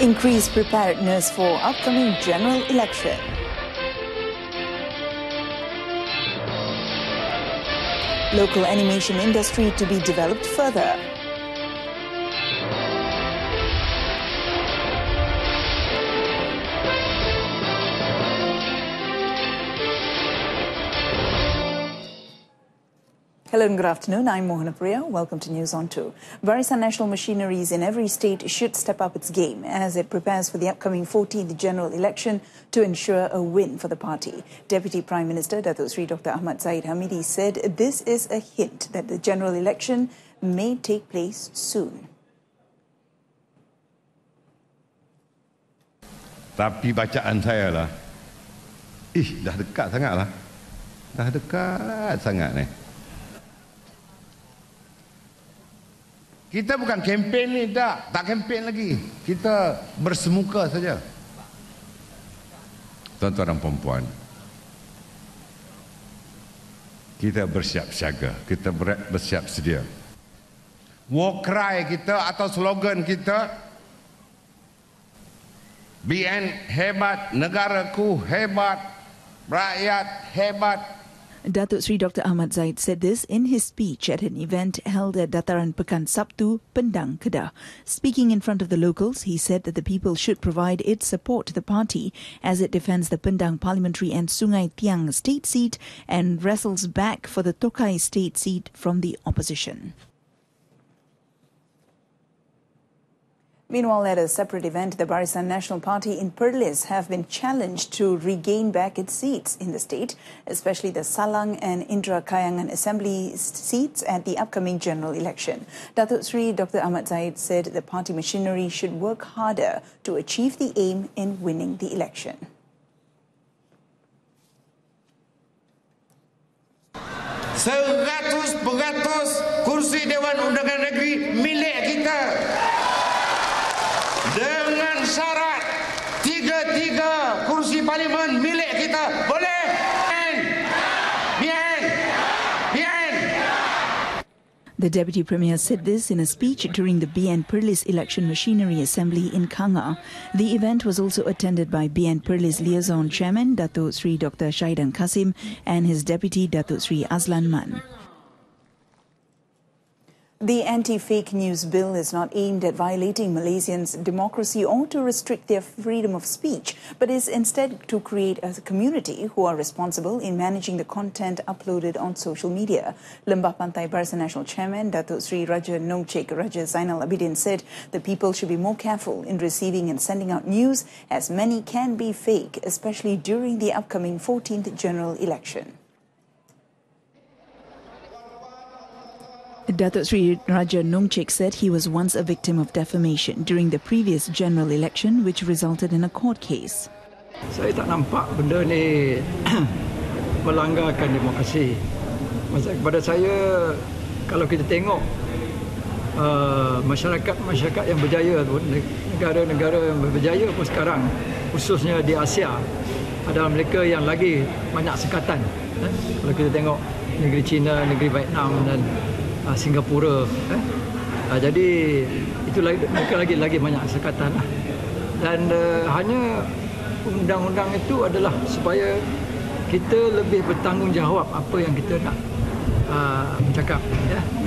Increase preparedness for upcoming general election. Local animation industry to be developed further. Hello and good afternoon. I'm Mohana Priya. Welcome to News on 2. Barisan Nasional machineries in every state should step up its game as it prepares for the upcoming 14th general election to ensure a win for the party. Deputy Prime Minister Datuk Seri Dr. Ahmad Zahid Hamidi said this is a hint that the general election may take place soon. Tapi bacaan saya lah, dah dekat sangat lah. Dah dekat sangat ni. Kita bukan kempen ni, tak kempen lagi. Kita bersemuka saja. Tuan-tuan dan puan-puan, kita bersiap siaga, kita bersiap sedia. War cry kita atau slogan kita, BN hebat, negaraku hebat, rakyat hebat. Datuk Seri Dr. Ahmad Zahid said this in his speech at an event held at Dataran Pekan Sabtu, Penang, Kedah. Speaking in front of the locals, he said that the people should provide its support to the party as it defends the Penang Parliamentary and Sungai Tiang state seat and wrestles back for the Tokai state seat from the opposition. Meanwhile, at a separate event, the Barisan Nasional Party in Perlis have been challenged to regain back its seats in the state, especially the Salang and Indra Kayangan Assembly seats at the upcoming general election. Datuk Seri Dr. Ahmad Zahid said the party machinery should work harder to achieve the aim in winning the election. Seratus kursi Dewan Undangan Negeri milik kita. Dengan syarat tiga kursi parlimen milik kita. Boleh? Bien. The Deputy Premier said this in a speech during the BN Perlis Election Machinery Assembly in Kanga. The event was also attended by BN Perlis Liaison Chairman Datuk Seri Dr. Shahidan Kasim and his Deputy Datuk Seri Azlan Man. The Antifake News Bill is not aimed at violating Malaysians' democracy or to restrict their freedom of speech, but is instead to create a community who are responsible in managing the content uploaded on social media. Lembah Pantai Barisan Nasional Chairman Datuk Seri Raja Nongcek Raja Zainal Abidin said the people should be more careful in receiving and sending out news, as many can be fake, especially during the upcoming 14th general election. Datuk Seri Raja Nongcek said he was once a victim of defamation during the previous general election, which resulted in a court case. Saya tak nampak benda ni melanggarkan demokrasi. Pada saya, kalau kita tengok masyarakat yang berjaya, negara-negara yang berjaya pun sekarang, khususnya di Asia, adalah mereka yang lagi banyak sekatan. Kalau kita tengok negeri China, negeri Vietnam dan Singapura, jadi itu mereka lagi banyak sekatan lah. Dan hanya undang-undang itu adalah supaya kita lebih bertanggungjawab apa yang kita nak bercakap,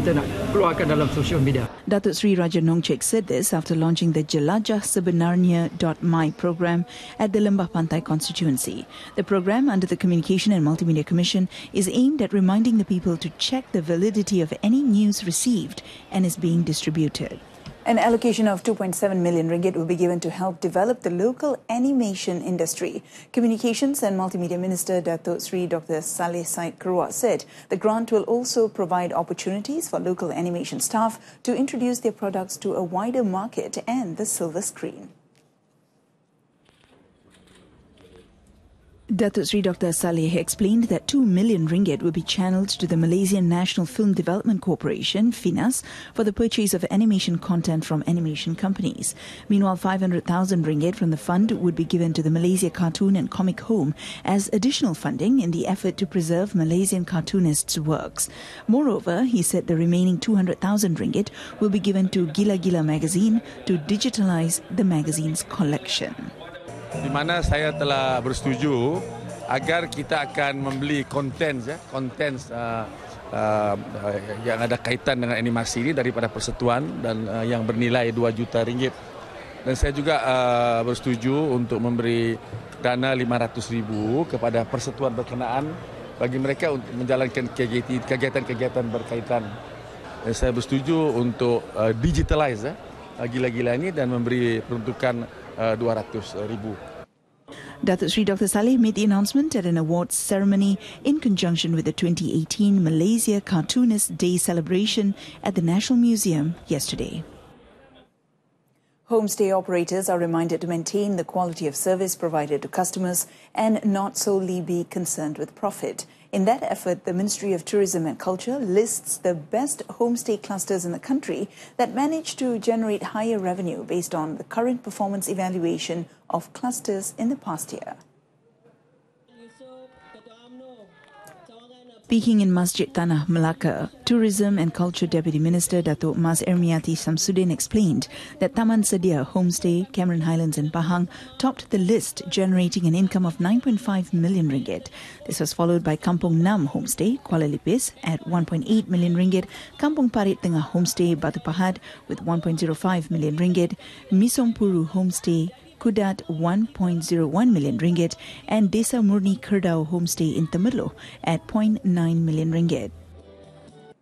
kita nak keluarkan dalam social media. Datuk Seri Raja Nongcek said this after launching the Jelajah Sebenarnya.my program at the Lembah Pantai constituency. The program, under the Communication and Multimedia Commission, is aimed at reminding the people to check the validity of any news received and is being distributed. An allocation of 2.7 million ringgit will be given to help develop the local animation industry. Communications and Multimedia Minister Datuk Seri Dr. Saleh Said Keruak said the grant will also provide opportunities for local animation staff to introduce their products to a wider market and the silver screen. Datuk Sri Dr. Saleh explained that 2 million ringgit will be channeled to the Malaysian National Film Development Corporation, FINAS, for the purchase of animation content from animation companies. Meanwhile, 500,000 ringgit from the fund would be given to the Malaysia Cartoon and Comic Home as additional funding in the effort to preserve Malaysian cartoonists' works. Moreover, he said the remaining 200,000 ringgit will be given to Gila Gila magazine to digitalize the magazine's collection. Di mana saya telah bersetuju agar kita akan membeli konten yang ada kaitan dengan animasi ini daripada persatuan dan yang bernilai 2 juta ringgit. Dan saya juga bersetuju untuk memberi dana 500,000 kepada persatuan berkenaan bagi mereka untuk menjalankan kegiatan-kegiatan berkaitan. Dan saya bersetuju untuk digitalize gila-gila ini dan memberi peruntukan 200,000. Datuk Sri Dr. Saleh made the announcement at an awards ceremony in conjunction with the 2018 Malaysia Cartoonist Day celebration at the National Museum yesterday. Homestay operators are reminded to maintain the quality of service provided to customers and not solely be concerned with profit. In that effort, the Ministry of Tourism and Culture lists the best homestay clusters in the country that manage to generate higher revenue based on the current performance evaluation of clusters in the past year. Speaking in Masjid Tanah Melaka, Tourism and Culture Deputy Minister Datuk Mas Ermiati Samsudin explained that Taman Sedia Homestay, Cameron Highlands and Pahang topped the list, generating an income of 9.5 million ringgit. This was followed by Kampung Nam Homestay, Kuala Lipis at 1.8 million ringgit, Kampung Parit Tengah Homestay, Batu Pahat with 1.05 million ringgit, Misong Puru Homestay, Kudat 1.01 million ringgit and Desa Murni Kerdau Homestay in Temerloh at 0.9 million ringgit.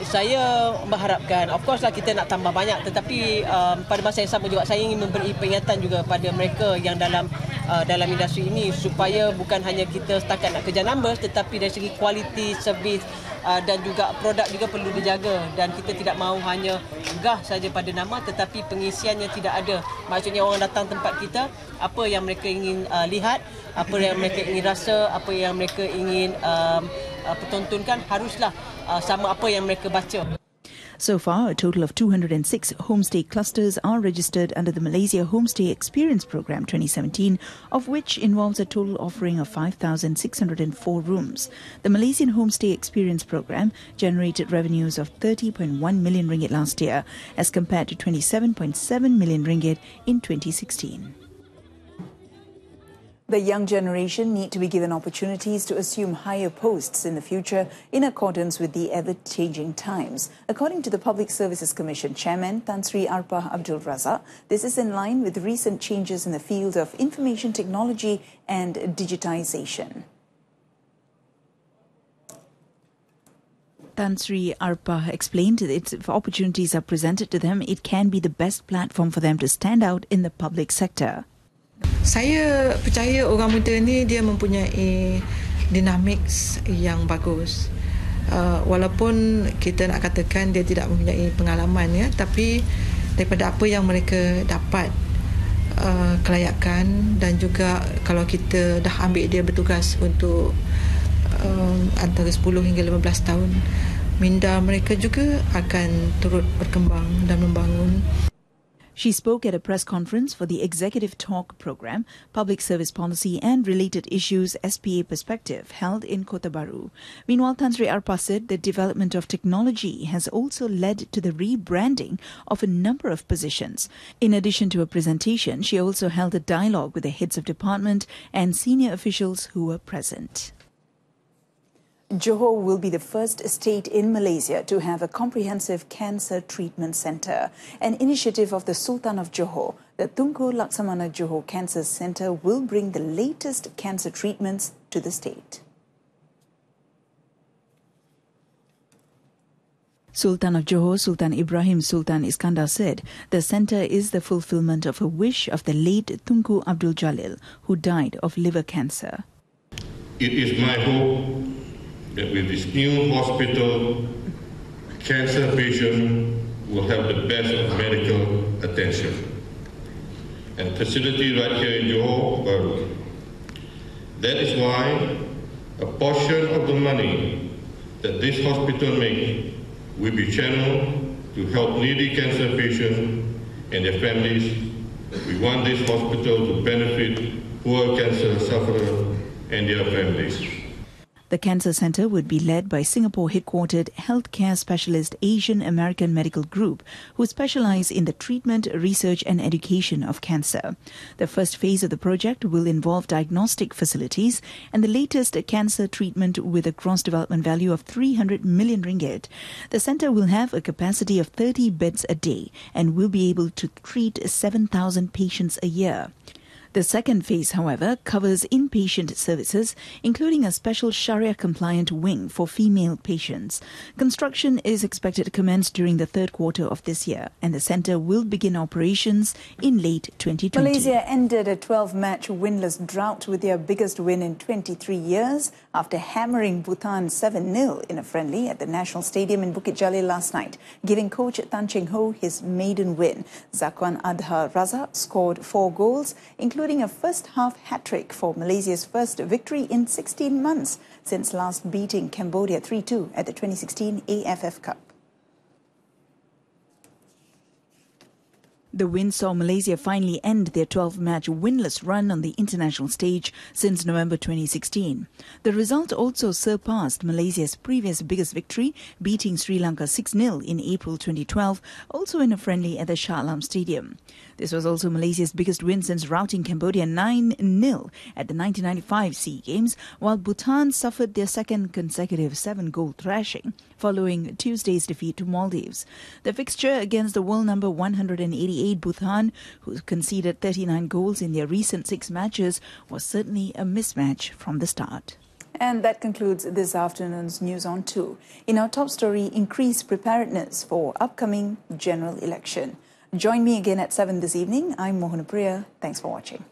Saya mengharapkan, of course lah kita nak tambah banyak, tetapi pada masa yang sama juga saya ingin memberi peringatan juga pada mereka yang dalam industri ini supaya bukan hanya kita setakat nak kejar numbers, tetapi dari segi kualiti servis dan juga produk juga perlu dijaga, dan kita tidak mahu hanya megah saja pada nama tetapi pengisiannya tidak ada. Maksudnya orang datang tempat kita, apa yang mereka ingin lihat, apa yang mereka ingin rasa, apa yang mereka ingin pertontonkan haruslah sama apa yang mereka baca. So far, a total of 206 homestay clusters are registered under the Malaysia Homestay Experience Program 2017, of which involves a total offering of 5,604 rooms. The Malaysian Homestay Experience Program generated revenues of 30.1 million ringgit last year, as compared to 27.7 million ringgit in 2016. The young generation need to be given opportunities to assume higher posts in the future in accordance with the ever-changing times. According to the Public Services Commission Chairman Tan Sri Arpah Abdul Razak, this is in line with recent changes in the field of information technology and digitization. Tan Sri Arpah explained that if opportunities are presented to them, it can be the best platform for them to stand out in the public sector. Saya percaya orang muda ni dia mempunyai dynamics yang bagus. Walaupun kita nak katakan dia tidak mempunyai pengalaman ya, tapi daripada apa yang mereka dapat kelayakan, dan juga kalau kita dah ambil dia bertugas untuk antara 10 hingga 15 tahun, minda mereka juga akan turut berkembang dan membangun. She spoke at a press conference for the Executive Talk Program, Public Service Policy and Related Issues SPA Perspective, held in Kota Baru. Meanwhile, Tan Sri Arpah said the development of technology has also led to the rebranding of a number of positions. In addition to a presentation, she also held a dialogue with the heads of department and senior officials who were present. Johor will be the first state in Malaysia to have a comprehensive cancer treatment centre. An initiative of the Sultan of Johor, the Tunku Laksamana Johor Cancer Centre will bring the latest cancer treatments to the state. Sultan of Johor, Sultan Ibrahim Sultan Iskandar said the centre is the fulfilment of a wish of the late Tunku Abdul Jalil, who died of liver cancer. It is my hope that with this new hospital, cancer patients will have the best of medical attention. And facility right here in Johor, That is why a portion of the money that this hospital makes will be channeled to help needy cancer patients and their families. We want this hospital to benefit poor cancer sufferers and their families. The Cancer Centre would be led by Singapore-headquartered healthcare specialist Asian American Medical Group, who specialise in the treatment, research and education of cancer. The first phase of the project will involve diagnostic facilities and the latest cancer treatment with a gross development value of 300 million ringgit. The centre will have a capacity of 30 beds a day and will be able to treat 7,000 patients a year. The second phase, however, covers inpatient services, including a special Sharia-compliant wing for female patients. Construction is expected to commence during the third quarter of this year, and the centre will begin operations in late 2020. Malaysia ended a 12-match winless drought with their biggest win in 23 years after hammering Bhutan 7-0 in a friendly at the National Stadium in Bukit Jalil last night, giving coach Tan Cheng Ho his maiden win. Zakwan Adha Razak scored 4 goals, including a first-half hat-trick for Malaysia's first victory in 16 months since last beating Cambodia 3-2 at the 2016 AFF Cup. The win saw Malaysia finally end their 12-match winless run on the international stage since November 2016. The result also surpassed Malaysia's previous biggest victory, beating Sri Lanka 6-0 in April 2012, also in a friendly at the Shah Alam Stadium. This was also Malaysia's biggest win since routing Cambodia 9-0 at the 1995 SEA Games, while Bhutan suffered their second consecutive 7-goal thrashing following Tuesday's defeat to Maldives. The fixture against the world number 188 Bhutan, who conceded 39 goals in their recent 6 matches, was certainly a mismatch from the start. And that concludes this afternoon's News on 2. In our top story, increased preparedness for upcoming general election. Join me again at 7 this evening. I'm Mohan Priya. Thanks for watching.